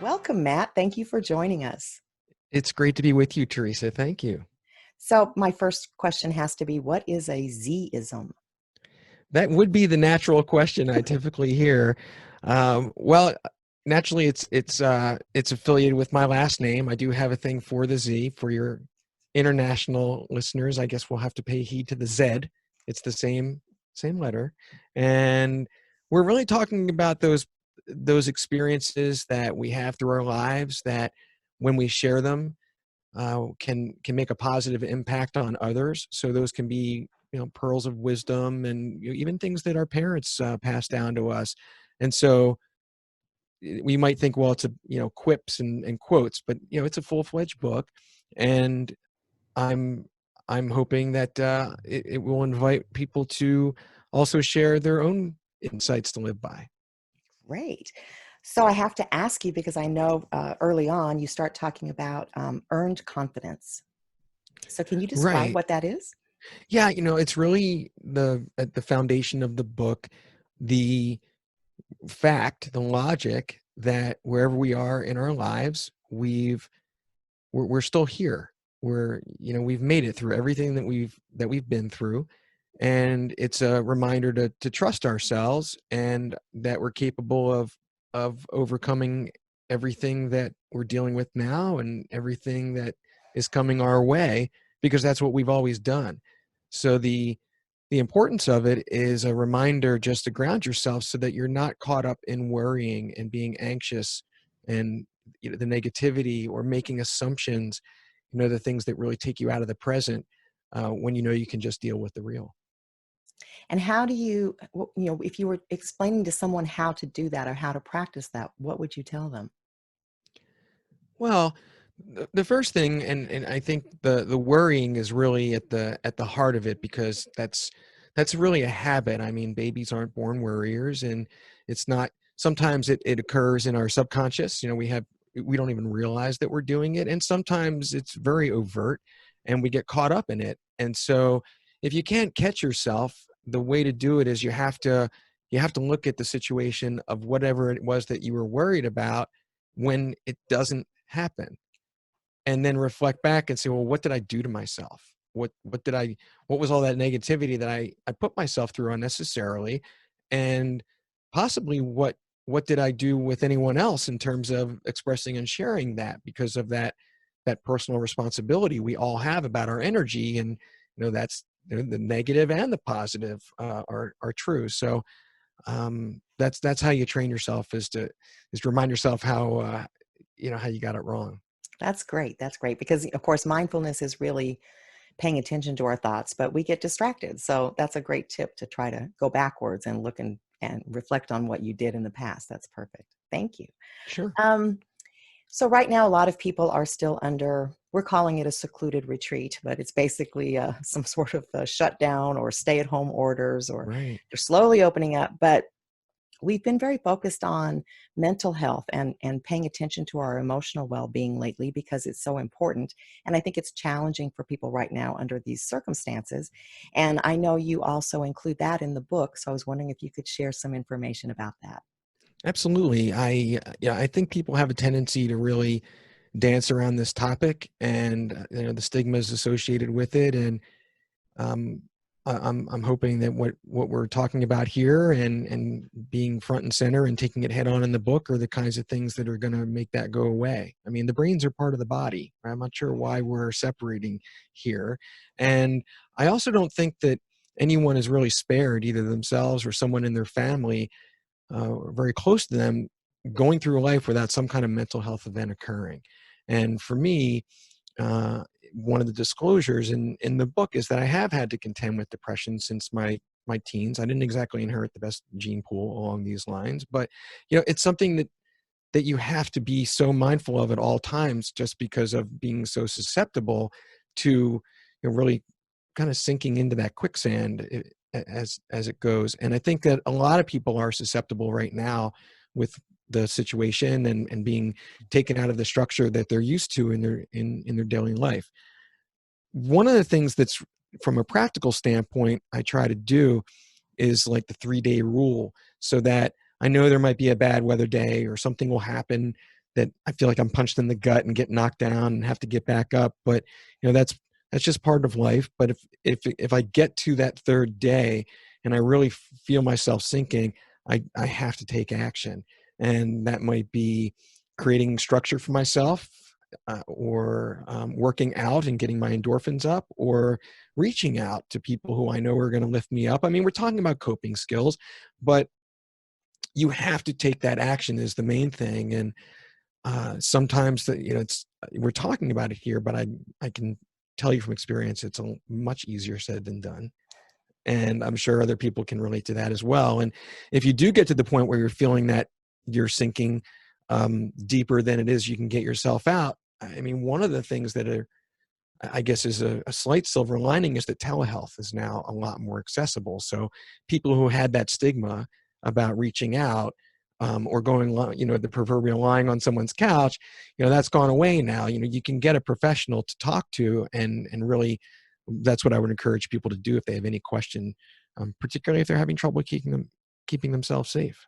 Welcome, Matt. Thank you for joining us. It's great to be with you, Teresa. Thank you. So, my first question has to be, what is a Z-ism? That would be the natural question I typically hear. Well, naturally, it's affiliated with my last name. I do have a thing for the Z. For your international listeners, I guess we'll have to pay heed to the Z. It's the same letter, and we're really talking about those experiences that we have through our lives that when we share them can make a positive impact on others. So those can be pearls of wisdom and even things that our parents passed down to us. And so we might think, well, it's a quips and quotes, but it's a full-fledged book, and I'm I'm hoping that it will invite people to also share their own insights to live by. Great. So, I have to ask you because I know early on you start talking about earned confidence. So, can you describe Right. what that is? Yeah, it's really at the foundation of the book, the fact, the logic that wherever we are in our lives, we're still here. We've made it through everything that we've been through, and it's a reminder to trust ourselves and that we're capable of overcoming everything that we're dealing with now and everything that is coming our way, because that's what we've always done. So the importance of it is a reminder just to ground yourself so that you're not caught up in worrying and being anxious and the negativity or making assumptions, the things that really take you out of the present, when you can just deal with the real. And how do you, if you were explaining to someone how to do that or how to practice that, what would you tell them? Well, the first thing, and I think the worrying is really at the heart of it, because that's really a habit. I mean, babies aren't born worriers, and it's not. Sometimes it occurs in our subconscious. We don't even realize that we're doing it, and sometimes it's very overt, and we get caught up in it. And so, if you can't catch yourself, the way to do it is you have to look at the situation of whatever it was that you were worried about when it doesn't happen, and then reflect back and say, well, what did I do to myself? What was all that negativity that I put myself through unnecessarily? And possibly what did I do with anyone else in terms of expressing and sharing that, because of that personal responsibility we all have about our energy. And that's the negative and the positive are true. So that's how you train yourself, is to remind yourself how you got it wrong. That's great. That's great because, of course, mindfulness is really paying attention to our thoughts, but we get distracted. So that's a great tip to try to go backwards and look and reflect on what you did in the past. That's perfect. Thank you. Sure. Um, so right now, a lot of people are still under, we're calling it a secluded retreat, but it's basically some sort of shutdown or stay-at-home orders, or Right. they're slowly opening up. But we've been very focused on mental health and paying attention to our emotional well-being lately because it's so important. And I think it's challenging for people right now under these circumstances. And I know you also include that in the book. So I was wondering if you could share some information about that. Absolutely. I think people have a tendency to really dance around this topic, and the stigmas associated with it. And um, I'm hoping that what we're talking about here, and being front and center and taking it head on in the book, are the kinds of things that are going to make that go away. I mean, the brains are part of the body. I'm not sure why we're separating here. And I also don't think that anyone is really spared, either themselves or someone in their family, very close to them, going through life without some kind of mental health event occurring. And for me, uh, one of the disclosures in the book is that I have had to contend with depression since my teens. I didn't exactly inherit the best gene pool along these lines, but it's something that you have to be so mindful of at all times, just because of being so susceptible to really kind of sinking into that quicksand, as it goes. And I think that a lot of people are susceptible right now with the situation, and being taken out of the structure that they're used to in their daily life. One of the things that's, from a practical standpoint, I try to do is like the 3-day rule, so that I know there might be a bad weather day or something will happen that I feel like I'm punched in the gut and get knocked down and have to get back up. But that's just part of life. But if I get to that third day and I really feel myself sinking, I have to take action. And that might be creating structure for myself, or working out and getting my endorphins up, or reaching out to people who I know are going to lift me up. I mean, we're talking about coping skills, but you have to take that action is the main thing. And sometimes we're talking about it here, but I can tell you from experience, it's much easier said than done. And I'm sure other people can relate to that as well. And if you do get to the point where you're feeling that you're sinking deeper than it is you can get yourself out, I mean, one of the things that I guess is a slight silver lining is that telehealth is now a lot more accessible. So people who had that stigma about reaching out, or going, the proverbial lying on someone's couch, that's gone away now. You can get a professional to talk to, and really, that's what I would encourage people to do if they have any question, particularly if they're having trouble keeping themselves safe.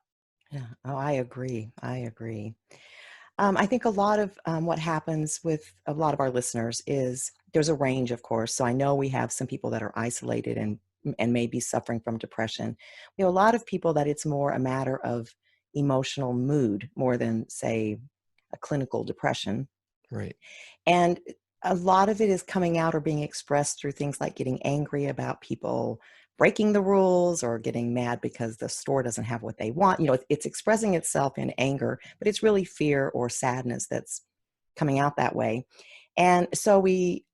Yeah. Oh, I agree. I agree. I think a lot of what happens with a lot of our listeners is there's a range, of course. So I know we have some people that are isolated and may be suffering from depression. We have a lot of people that it's more a matter of emotional mood more than, say, a clinical depression. Right. And a lot of it is coming out or being expressed through things like getting angry about people breaking the rules, or getting mad because the store doesn't have what they want. It's expressing itself in anger, but it's really fear or sadness that's coming out that way. And so we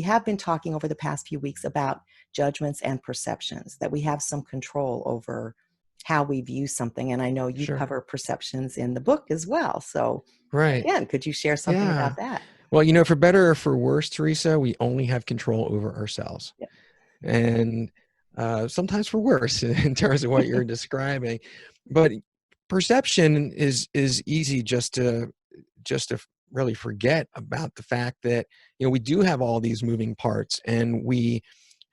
have been talking over the past few weeks about judgments and perceptions, that we have some control over how we view something. And I know you Sure. cover perceptions in the book as well. So Right. again, could you share something Yeah. about that? Well, for better or for worse, Teresa, we only have control over ourselves. Yeah. And sometimes for worse in terms of what you're describing. But perception is easy just to really forget about the fact that we do have all these moving parts, and we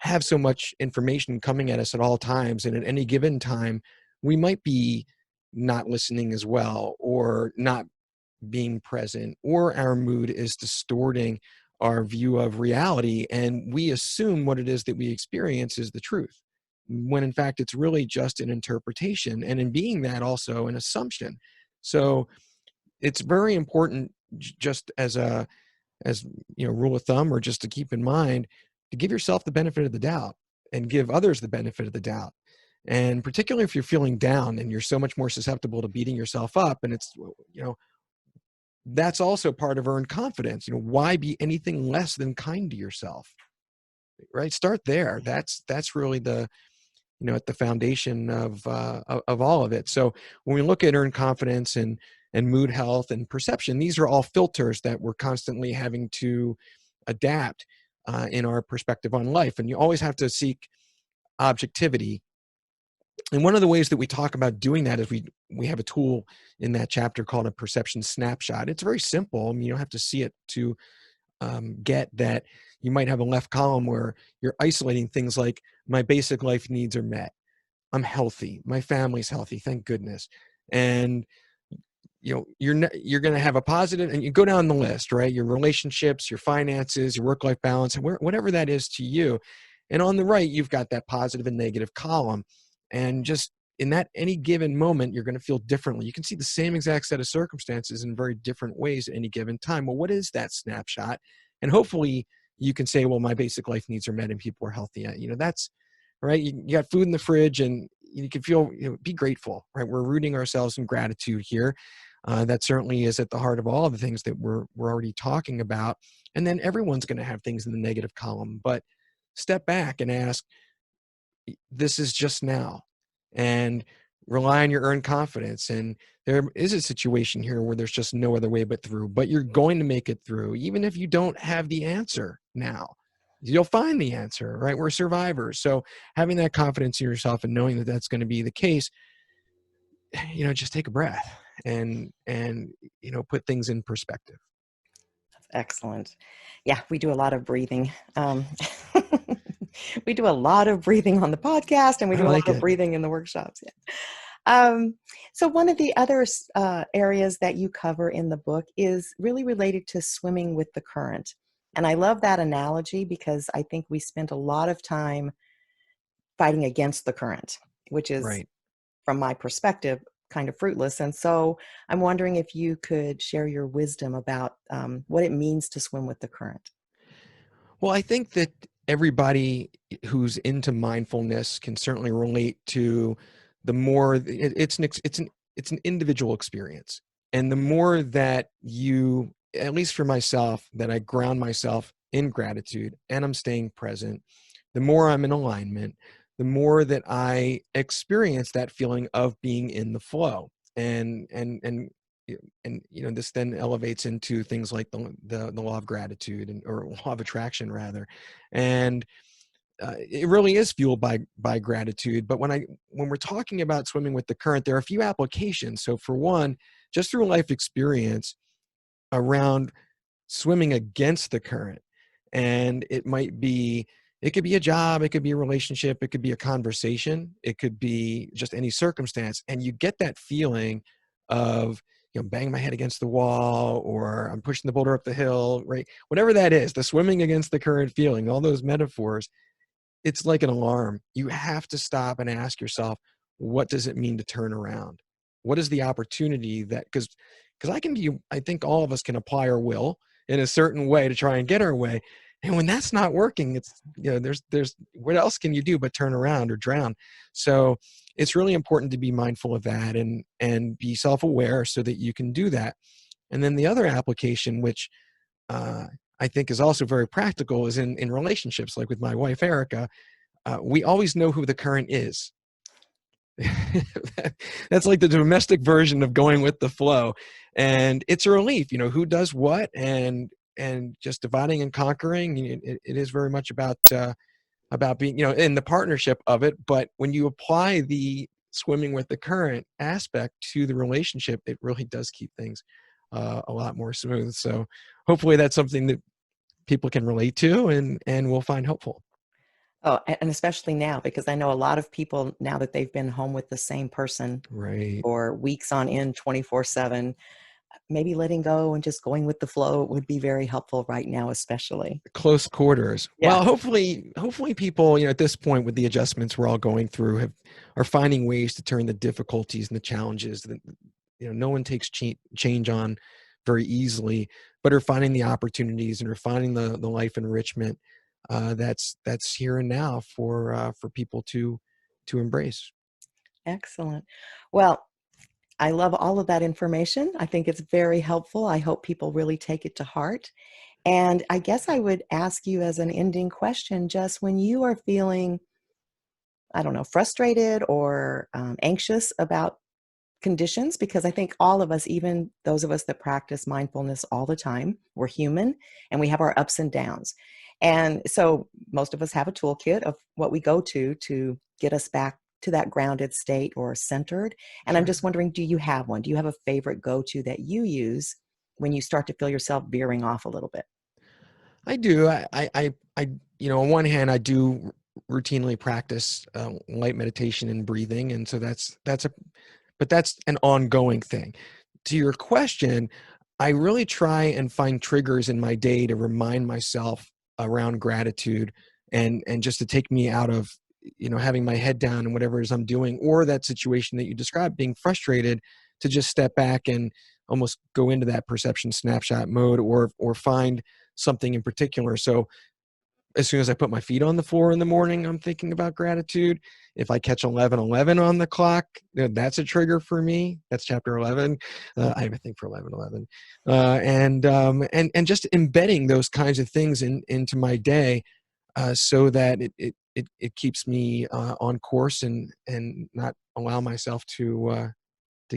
have so much information coming at us at all times, and at any given time we might be not listening as well, or not being present, or our mood is distorting our view of reality, and we assume what it is that we experience is the truth, when in fact it's really just an interpretation, and in being that also an assumption. So it's very important, just as rule of thumb, or just to keep in mind, to give yourself the benefit of the doubt and give others the benefit of the doubt. And particularly if you're feeling down and you're so much more susceptible to beating yourself up, and it's that's also part of earned confidence. Why be anything less than kind to yourself? Right? Start there. That's really the at the foundation of all of it. So when we look at earned confidence and mood health and perception, these are all filters that we're constantly having to adapt in our perspective on life. And you always have to seek objectivity. And one of the ways that we talk about doing that is we have a tool in that chapter called a perception snapshot. It's very simple. I mean, you don't have to see it to get that. You might have a left column where you're isolating things like, my basic life needs are met, I'm healthy, my family's healthy, thank goodness. And you're going to have a positive, and you go down the list, right? Your relationships, your finances, your work-life balance, whatever that is to you. And on the right, you've got that positive and negative column. And just in that any given moment, you're going to feel differently. You can see the same exact set of circumstances in very different ways at any given time. Well, what is that snapshot? And hopefully you can say, well, my basic life needs are met and people are healthy. That's right. You got food in the fridge, and you can feel, be grateful, right? We're rooting ourselves in gratitude here. That certainly is at the heart of all of the things that we're already talking about. And then everyone's going to have things in the negative column, but step back and ask, this is just now, and rely on your earned confidence. And there is a situation here where there's just no other way but through, but you're going to make it through. Even if you don't have the answer now, you'll find the answer, right? We're survivors. So having that confidence in yourself and knowing that that's going to be the case, just take a breath and put things in perspective. Excellent. Yeah, we do a lot of breathing. We do a lot of breathing on the podcast, and we I do a like lot of it. breathing in the workshops. Yeah. Um, so one of the other areas that you cover in the book is really related to swimming with the current. And I love that analogy because I think we spend a lot of time fighting against the current, which is, Right. from my perspective, kind of fruitless. And so I'm wondering if you could share your wisdom about what it means to swim with the current. Well, I think that everybody who's into mindfulness can certainly relate to the more it's an individual experience. And the more that you, at least for myself, that I ground myself in gratitude and I'm staying present, the more I'm in alignment, the more that I experience that feeling of being in the flow. And this then elevates into things like the law of gratitude or law of attraction rather. And it really is fueled by gratitude. But when we're talking about swimming with the current, there are a few applications. So for one, just through life experience around swimming against the current, and it could be a job, it could be a relationship, it could be a conversation, it could be just any circumstance, and you get that feeling of, banging my head against the wall, or I'm pushing the boulder up the hill, right? Whatever that is, the swimming against the current feeling, all those metaphors, it's like an alarm. You have to stop and ask yourself, what does it mean to turn around? What is the opportunity that, because I think all of us can apply our will in a certain way to try and get our way. And when that's not working, it's, there's, what else can you do but turn around or drown? So it's really important to be mindful of that and be self-aware so that you can do that. And then the other application, which uh, I think is also very practical, is in relationships, like with my wife, Erica. We always know who the current is. That's like the domestic version of going with the flow. And it's a relief, who does what, and just dividing and conquering. It is very much about being, in the partnership of it. But when you apply the swimming with the current aspect to the relationship, it really does keep things a lot more smooth. So hopefully that's something that people can relate to and will find helpful. Oh, and especially now, because I know a lot of people, now that they've been home with the same person Right. for weeks on end, 24/7, maybe letting go and just going with the flow would be very helpful right now, especially. Close quarters. Well, Yes. hopefully people, at this point with the adjustments we're all going through are finding ways to turn the difficulties and the challenges that, no one takes change on very easily, but are finding the opportunities and are finding the life enrichment that's here and now for people to embrace. Excellent. Well, I love all of that information. I think it's very helpful. I hope people really take it to heart. And I guess I would ask you as an ending question, just when you are feeling, I don't know, frustrated or anxious about conditions, because I think all of us, even those of us that practice mindfulness all the time, we're human and we have our ups and downs. And so most of us have a toolkit of what we go to get us back to that grounded state or centered. And I'm Sure. just wondering, do you have one? Do you have a favorite go to that you use when you start to feel yourself veering off a little bit? I do. On one hand, I do routinely practice light meditation and breathing, and so but that's an ongoing thing. To your question, I really try and find triggers in my day to remind myself around gratitude and just to take me out of, having my head down and whatever it is I'm doing, or that situation that you described, being frustrated, to just step back and almost go into that perception snapshot mode, or find something in particular. So as soon as I put my feet on the floor in the morning, I'm thinking about gratitude. If I catch 11:11 on the clock, that's a trigger for me. That's chapter 11. I have a thing for 11:11, and just embedding those kinds of things into my day, so that it keeps me on course and not allow myself to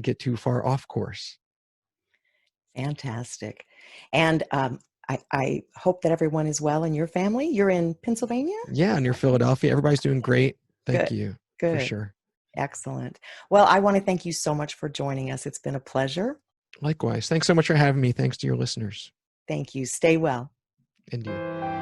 get too far off course. Fantastic. And I hope that everyone is well in your family. You're in Pennsylvania? Yeah, near Philadelphia, everybody's doing great. Thank Good, you for good. sure. Excellent. Well, I want to thank you so much for joining us. It's been a pleasure. Likewise. Thanks so much for having me. Thanks to your listeners Thank you. Stay well. and you.